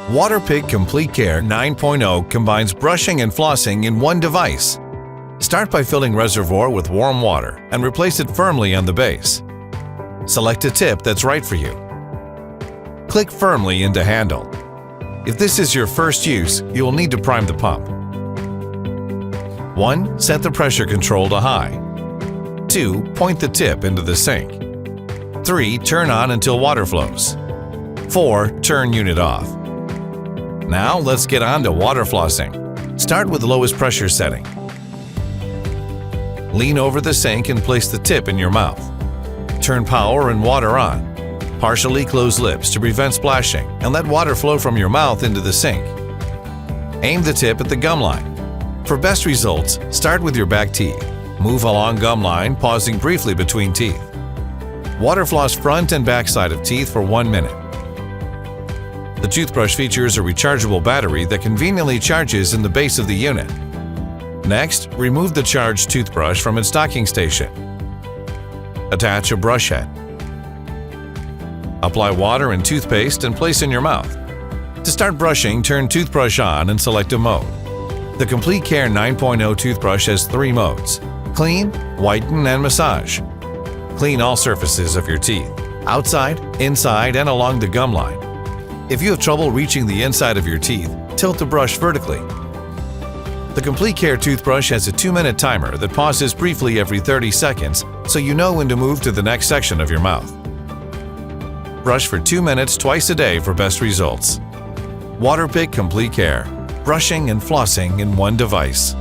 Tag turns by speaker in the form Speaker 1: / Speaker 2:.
Speaker 1: Waterpik Complete Care 9.0 combines brushing and flossing in one device. Start by filling reservoir with warm water and replace it firmly on the base. Select a tip that's right for you. Click firmly into handle. If this is your first use, you will need to prime the pump. 1. Set the pressure control to high. 2. Point the tip into the sink. 3. Turn on until water flows. 4. Turn unit off. Now let's get on to water flossing. Start with the lowest pressure setting. Lean over the sink and place the tip in your mouth. Turn power and water on. Partially close lips to prevent splashing and let water flow from your mouth into the sink. Aim the tip at the gum line. For best results, start with your back teeth. Move along gum line, pausing briefly between teeth. Water floss front and back side of teeth for 1 minute. The toothbrush features a rechargeable battery that conveniently charges in the base of the unit. Next, remove the charged toothbrush from its docking station. Attach a brush head. Apply water and toothpaste and place in your mouth. To start brushing, turn toothbrush on and select a mode. The Complete Care 9.0 toothbrush has 3 modes: clean, whiten, and massage. Clean all surfaces of your teeth, outside, inside, and along the gum line. If you have trouble reaching the inside of your teeth, tilt the brush vertically. The Complete Care toothbrush has a 2-minute timer that pauses briefly every 30 seconds so you know when to move to the next section of your mouth. Brush for 2 minutes twice a day for best results. Waterpik Complete Care. Brushing and flossing in one device.